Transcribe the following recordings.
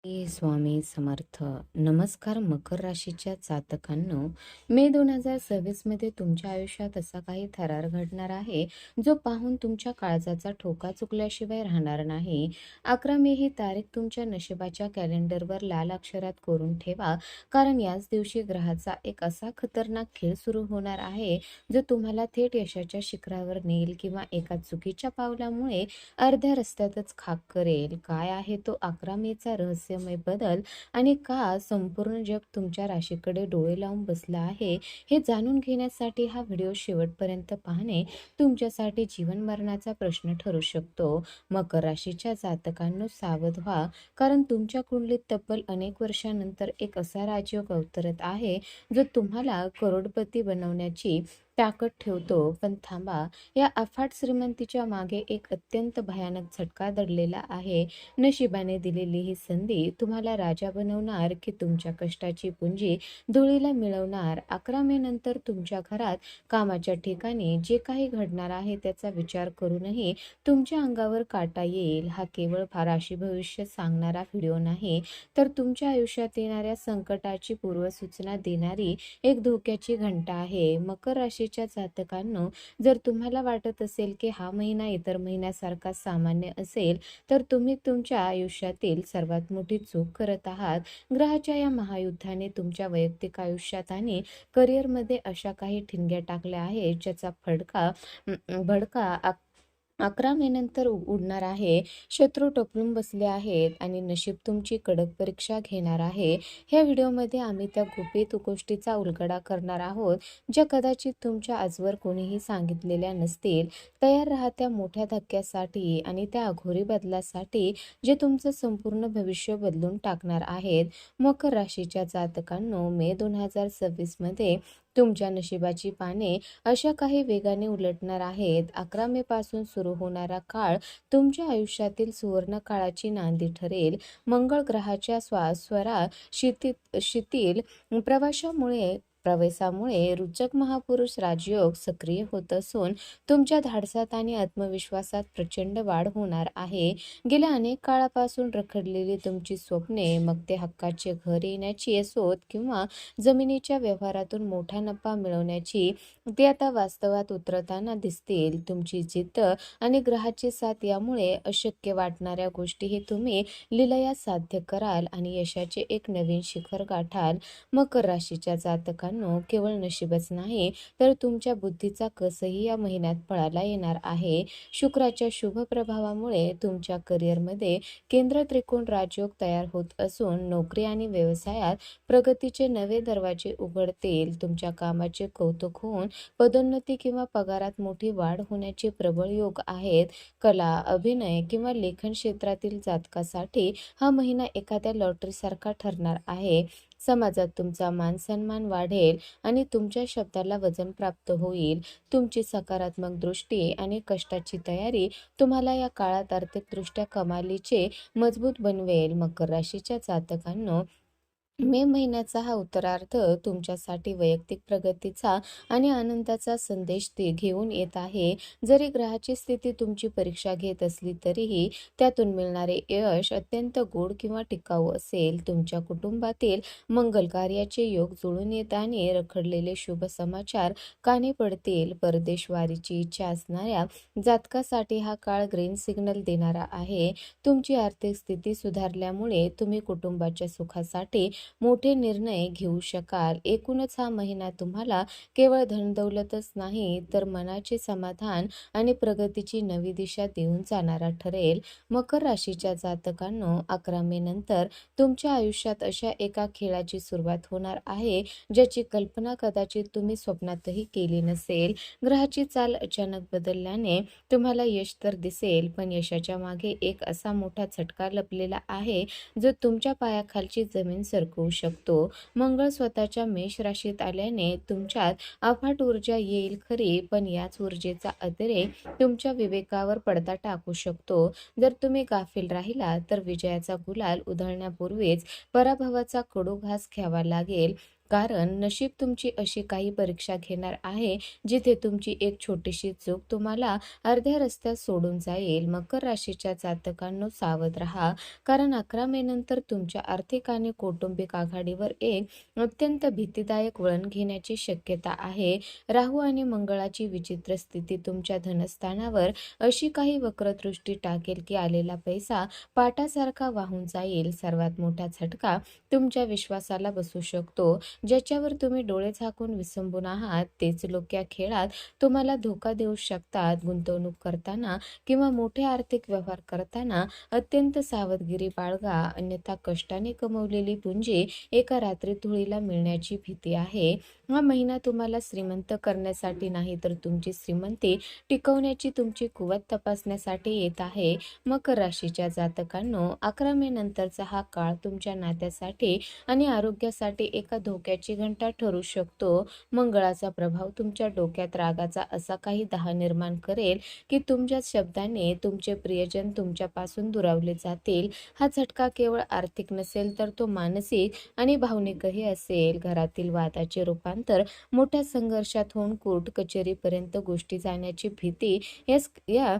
स्वामी समर्थ. नमस्कार मकर राशीच्या जातकांनो, मे 2026 मध्ये तुमच्या आयुष्यात असा काही थरार घडणार आहे जो पाहून तुमच्या काळजाचा ठोका चुकल्याशिवाय राहणार नाही. 11 मे ही तारीख तुमच्या नशिबाच्या कॅलेंडरवर लाल अक्षरात कोरून ठेवा, कारण याच दिवशी ग्रहाचा एक असा खतरनाक खेळ सुरू होणार आहे जो तुम्हाला थेट यशाच्या शिखरावर नेईल किंवा एका चुकीच्या पावलामुळे अर्ध्या रस्त्यातच खाक करेल. काय आहे तो 11 मेचा रहस्यमय बदल आणि का संपूर्ण जग तुमच्या राशीकडे डोळे लावून बसला आहे, हे जाणून घेण्यासाठी हा व्हिडिओ शेवटपर्यंत पाहणे तुमच्यासाठी जीवन मरणाचा प्रश्न ठरू शकतो. मकर राशीच्या जातकांनो, सावध व्हा, कारण तुमच्या कुंडलीत तब्बल अनेक वर्षांनंतर एक असा राजयोग अवतरत आहे जो तुम्हाला करोडपती बनवण्याची ताकद ठेवतो. पण थांबा, या अफाट श्रीमंतीच्या मागे एक अत्यंत भयानक झटका दडलेला आहे. नशिबाने दिलेली ही संधी तुम्हाला राजा बनवणार की तुमच्या कष्टाची पुंजी धुळीला मिळवणार? 11 मे नंतर तुमच्या घरात, कामाच्या ठिकाणी जे काही घडणार आहे त्याचा विचार करूनही तुमच्या अंगावर काटा येईल. हा केवळ राशी भविष्य सांगणारा व्हिडिओ नाही, तर तुमच्या आयुष्यात येणाऱ्या संकटाची पूर्वसूचना देणारी एक धोक्याची घंटा आहे. मकर राशीच्या जातकांनो, जर तुम्हाला वाटत असेल की हा महिना इतर महिन्यासारखा सामान्य असेल, तर तुम्ही तुमच्या आयुष्यातील सर्वात मोठी चूक करत आहात. ग्रहाच्या या महायुद्धाने तुमच्या वैयक्तिक आयुष्यात आणि करिअरमध्ये अशा काही ठिणग्या टाकल्या आहेत ज्याचा भडका 11 मे नंतर उडणार आहे. शत्रू टपलून बसले आहेत आणि नशीब तुमची कडक परीक्षा घेणार आहे. ह्या व्हिडिओमध्ये आम्ही त्या गुपित गोष्टीचा उलगडा करणार आहोत ज्या कदाचित तुमच्या आजवर कोणीही सांगितलेल्या नसतील. तयार राहा त्या मोठ्या धक्क्यासाठी आणि त्या अघोरी बदलासाठी जे तुमचं संपूर्ण भविष्य बदलून टाकणार आहेत. मकर राशीच्या जातकांनो, मे 2026 मध्ये तुमच्या नशिबाची पाने अशा काही वेगाने उलटणार आहेत. 11 मे पासून सुरू होणारा काळ तुमच्या आयुष्यातील सुवर्ण काळाची नांदी ठरेल. मंगळ ग्रहाच्या स्वरा शिथिल प्रवेशामुळे रुचक महापुरुष राजयोग सक्रिय होत असून तुमच्या धाडसात आणि आत्मविश्वासात प्रचंड वाढ होणार आहे. गेल्या अनेक काळापासून रखडलेली तुमची स्वप्ने, मग ते हक्काचे घर येण्याची असोत किंवा जमिनीच्या व्यवहारातून मोठा नफा मिळवण्याची, ते आता वास्तवात उतरताना दिसतील. तुमची जिद्द आणि ग्रहाची साथ यामुळे अशक्य वाटणाऱ्या गोष्टीही तुम्ही लिलया साध्य कराल आणि यशाचे एक नवीन शिखर गाठाल. मकर राशीच्या जातकांनो, केवळ नशीबच नाही, तर तुमच्या बुद्धीचा कसही या महिन्यात पळाला येणार आहे. शुक्राच्या शुभ प्रभावामुळे तुमच्या करिअरमध्ये केंद्र त्रिकोण राजयोग तयार होत असून नोकरी आणि व्यवसायात प्रगतीचे नवे दरवाजे उघडतील. तुमच्या कामाचे कौतुक होऊन पदोन्नती किंवा पगारात मोठी वाढ होण्याचे प्रबळ योग आहेत. कला, अभिनय किंवा लेखन क्षेत्रातील जातकासाठी हा महिना एखाद्या लॉटरीसारखा ठरणार आहे. समाजात तुमचा मान सन्मान वाढेल आणि तुमच्या शब्दाला वजन प्राप्त होईल. तुमची सकारात्मक दृष्टी आणि कष्टाची तयारी तुम्हाला या काळात आर्थिकदृष्ट्या कमालीचे मजबूत बनवेल. मकर राशीच्या जातकांनो, मे महिन्याचा हा उत्तरार्ध तुमच्यासाठी वैयक्तिक प्रगतीचा आणि आनंदाचा संदेश ते घेऊन येत आहे. जरी ग्रहाची स्थिती तुमची परीक्षा घेत असली तरीही त्यातून मिळणारे यश अत्यंत गोड किंवा टिकाऊ असेल. तुमच्या कुटुंबातील मंगल कार्याचे योग जुळून येत आणि रखडलेले शुभ समाचार कानी पडतील. परदेशवारीची इच्छा असणाऱ्या जातकासाठी हा काळ ग्रीन सिग्नल देणारा आहे. तुमची आर्थिक स्थिती सुधारल्यामुळे तुम्ही कुटुंबाच्या सुखासाठी मोठे निर्णय घेऊ शकाल. एकूणच हा महिना तुम्हाला केवळ धनदौलतच नाही, तर मनाचे समाधान आणि प्रगतीची नवी दिशा देऊन जाणारा ठरेल. मकर राशीच्या जातकांनो, 11 मे नंतर तुमच्या आयुष्यात अशा एका खेळाची सुरुवात होणार आहे ज्याची कल्पना कदाचित तुम्ही स्वप्नातही केली नसेल. ग्रहाची चाल अचानक बदलल्याने तुम्हाला यश तर दिसेल, पण यशाच्या मागे एक असा मोठा झटका लपलेला आहे जो तुमच्या पायाखालची जमीन सरकवू शकतो. मंगळ स्वतःच्या मेष राशीत आल्याने तुमच्यात अफाट ऊर्जा येईल खरी, पण याच ऊर्जेचा अतिरेक तुमच्या विवेकावर पडदा टाकू शकतो. जर तुम्ही गाफील राहिला तर विजयाचा गुलाल उधळण्यापूर्वीच पराभवाचा कडू घास घ्यावा लागेल. कारण नशीब तुमची अशी काही परीक्षा घेणार आहे जिथे तुमची एक छोटीशी चूक तुम्हाला अर्ध्या रस्त्यात सोडून जाईल. मकर राशीच्या जातकांनो, सावध राहा, कारण 11 मे नंतर तुमच्या आर्थिक आणि कौटुंबिक आघाडीवर एक अत्यंत भीतीदायक वळण घेण्याची शक्यता आहे. राहू आणि मंगळाची विचित्र स्थिती तुमच्या धनस्थानावर अशी काही वक्रदृष्टी टाकेल की आलेला पैसा पाटासारखा वाहून जाईल. सर्वात मोठा झटका तुमच्या विश्वासाला बसू शकतो. ज्याच्यावर तुम्ही डोळे झाकून विसंबून आहात तेच लोक या खेळात तुम्हाला धोका देऊ शकतात. गुंतवणूक करताना किंवा मोठे आर्थिक व्यवहार करताना अत्यंत सावधगिरी बाळगा, अन्यथा कष्टाने कमवलेली पुंजी एका रात्रीत धुळीला मिळण्याची भीती आहे. हा महिना तुम्हाला श्रीमंत करण्यासाठी नाही, तर तुमची श्रीमंती टिकवण्याची तुमची कुवत तपासण्यासाठी येत आहे. मकर राशीच्या जातकांनो, 11 मे नंतरचा हा काळ तुमच्या नात्यासाठी आणि आरोग्यासाठी एका धोक्याची घंटा ठरू शकतो. मंगळाचा प्रभाव तुमच्या डोक्यात रागाचा असा काही दाह निर्माण करेल की तुमच्या शब्दाने तुमचे प्रियजन तुमच्यापासून दुरावले जातील. हा झटका केवळ आर्थिक नसेल, तर तो मानसिक आणि भावनिकही असेल. घरातील वादाचे रूपांतर मोठ्या संघर्षात होऊन कोर्ट कचेरीपर्यंत गोष्टी जाण्याची भीती या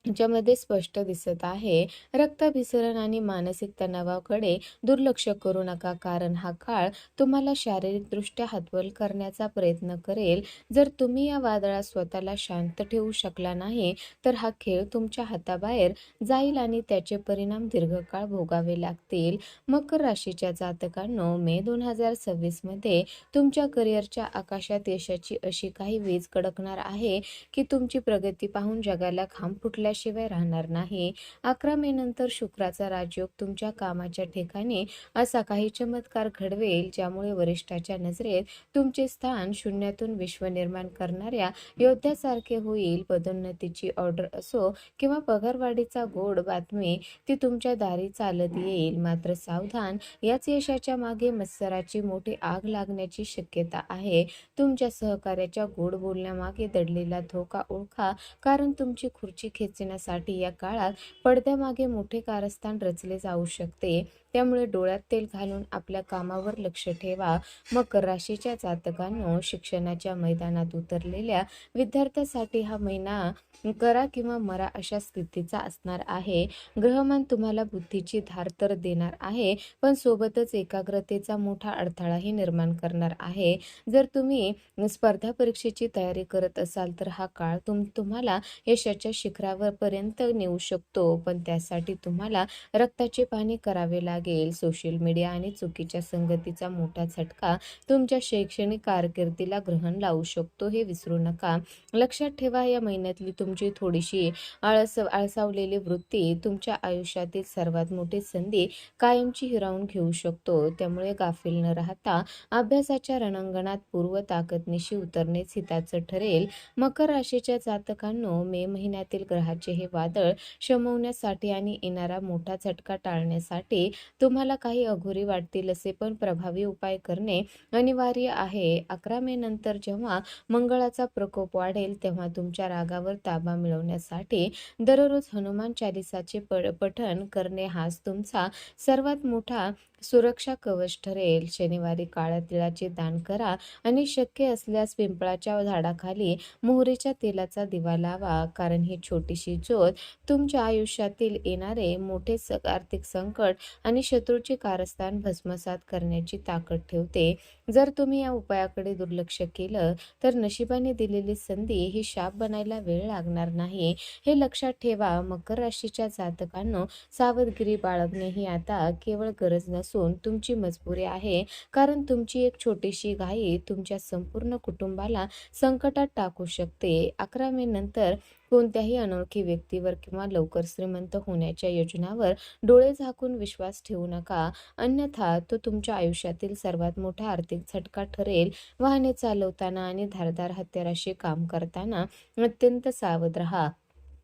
ज्यामध्ये स्पष्ट दिसत आहे. रक्ताभिसरण आणि मानसिक तणावाकडे दुर्लक्ष करू नका, कारण हा काळ तुम्हाला शारीरिकदृष्ट्या हतबल करण्याचा प्रयत्न करेल. जर तुम्ही या वादळात स्वतःला शांत ठेवू शकला नाही, तर हा खेळ तुमच्या हाताबाहेर जाईल आणि त्याचे परिणाम दीर्घकाळ भोगावे लागतील. मकर राशीच्या जातकांनो, मे 2026 मध्ये तुमच्या करिअरच्या आकाशात यशाची अशी काही वीज कडकणार आहे की तुमची प्रगती पाहून जगाला घाम फुटल्याशिवाय राहणार नाही. 11 मे नंतर शुक्राचा राजयोग तुमच्या कामाच्या ठिकाणी असा काही चमत्कार घडवेल ज्यामुळे वरिष्ठाच्या नजरेत तुमचे स्थान शून्यातून विश्व निर्माण करणाऱ्या योद्ध्यासारखे होईल. पदोन्नतीची ऑर्डर असो किंवा पगारवाढीचा गोड बातमी, ती तुमच्या दारी चालत येईल. मात्र सावधान, याच यशाच्या मागे मत्सराची मोठी आग लागण्याची शक्यता आहे. तुमच्या सहकार्याच्या गोड बोलण्यामागे दडलेला धोका ओळखा, कारण तुमची खुर्ची खेचण्यासाठी या काळात पडद्यामागे मोठे कारस्थान रचले जाऊ शकते. त्यामुळे डोळ्यात तेल घालून आपल्या कामावर लक्ष ठेवा. मकर राशीच्या जातकांनो, शिक्षणाच्या मैदानात उतरलेल्या विद्यार्थ्यांसाठी हा महिना करा किंवा मरा अशा स्थितीचा असणार आहे. ग्रहमान तुम्हाला बुद्धीची धार तर देणार आहे, पण सोबतच एकाग्रतेचा मोठा अडथळाही निर्माण करणार आहे. जर तुम्ही स्पर्धा परीक्षेची तयारी करत असाल तर हा काळ तुम्हाला यशाच्या शिखरावर पर्यंत नेऊ शकतो, पण त्यासाठी तुम्हाला रक्ताचे पाणी करावे लागेल. सोशल मीडिया आणि चुकीच्या संगतीचा मोठा झटका तुमच्या शैक्षणिक कारकिर्दीला ग्रहण लावू शकतो, हे विसरू नका. लक्षात ठेवा, या महिन्यातली तुमची थोडीशी आळसावलेली वृत्ती तुमच्या आयुष्यातील सर्वात मोठी संधी कायमची हिरावून घेऊ शकतो. त्यामुळे गाफील न राहता अभ्यासाच्या रणांगणात पूर्व ताकदनिशी उतरणेच हिताचं ठरेल. मकर राशीच्या जातकांनो, मे महिन्यातील ग्रहाचे हे वादळ शमवण्यासाठी आणि येणारा मोठा झटका टाळण्यासाठी तुम्हाला काही अघोरी वाटतील असे पण प्रभावी उपाय करणे अनिवार्य आहे. 11 मे नंतर जेव्हा मंगळाचा प्रकोप वाढेल, तेव्हा तुमच्या रागावर ताबा मिळवण्यासाठी दररोज हनुमान चालिसाचे पठण करणे हाच तुमचा सर्वात मोठा सुरक्षा कवच ठरेल. शनिवारी काळ्या तिळाचे दान करा आणि शक्य असल्यास पिंपळाच्या झाडाखाली मोहरीच्या तेलाचा दिवा लावा, कारण ही छोटीशी ज्योत तुमच्या आयुष्यातील येणारे मोठे आर्थिक संकट आणि शत्रूचे कारस्थान भस्मसात करण्याची ताकद ठेवते. जर तुम्ही या उपायाकडे दुर्लक्ष केलं तर नशिबाने दिलेली संधी ही शाप बनायला वेळ लागणार नाही, हे लक्षात ठेवा. मकर राशीच्या जातकांनो, सावधगिरी बाळगणे ही आता केवळ गरज नसून तुमची मजबुरी आहे, कारण तुमची एक छोटीशी घाई तुमच्या संपूर्ण कुटुंबाला संकटात टाकू शकते. 11 मे नंतर कोणत्याही अनोळखी व्यक्तीवर किंवा लवकर श्रीमंत होण्याच्या योजनावर डोळे झाकून विश्वास ठेवू नका, अन्यथा तो तुमच्या आयुष्यातील सर्वात मोठा आर्थिक झटका ठरेल. वाहने चालवताना आणि धारदार हत्याराशी काम करताना अत्यंत सावध राहा,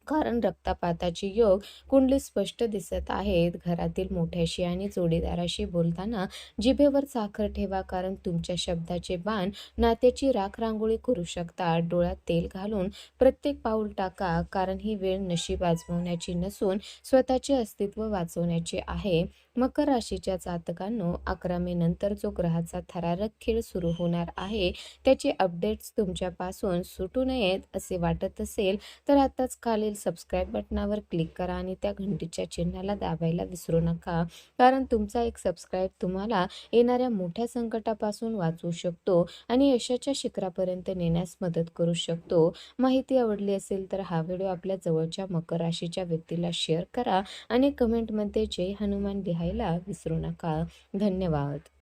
कारण रक्तपाताची योग कुंडली स्पष्ट दिसत आहेत. घरातील मोठ्याशी आणि जोडीदाराशी बोलताना जिभेवर साखर ठेवा, कारण तुमच्या शब्दाचे बाण नात्याची राख रांगोळी करू शकतात. डोळ्यात तेल घालून प्रत्येक पाऊल टाका, कारण ही वेळ नशीब आजमावण्याची नसून स्वतःचे अस्तित्व वाचवण्याची आहे. मकर राशीच्या जातकांनो, 11 मे नंतर जो ग्रहाचा थरारक खेळ सुरू होणार आहे त्याचे अपडेट्स तुमच्यापासून सुटू नयेत असे वाटत असेल तर आताच खालील सबस्क्राईब बटनावर क्लिक करा आणि त्या घंटीच्या चिन्हाला दाबायला विसरू नका, कारण तुमचा एक सबस्क्राईब तुम्हाला येणाऱ्या मोठ्या संकटापासून वाचवू शकतो आणि यशाच्या शिखरापर्यंत नेण्यास मदत करू शकतो. माहिती आवडली असेल तर हा व्हिडिओ आपल्या जवळच्या मकर राशीच्या व्यक्तीला शेअर करा आणि कमेंटमध्ये जय हनुमान लिहायला विसरू नका. धन्यवाद.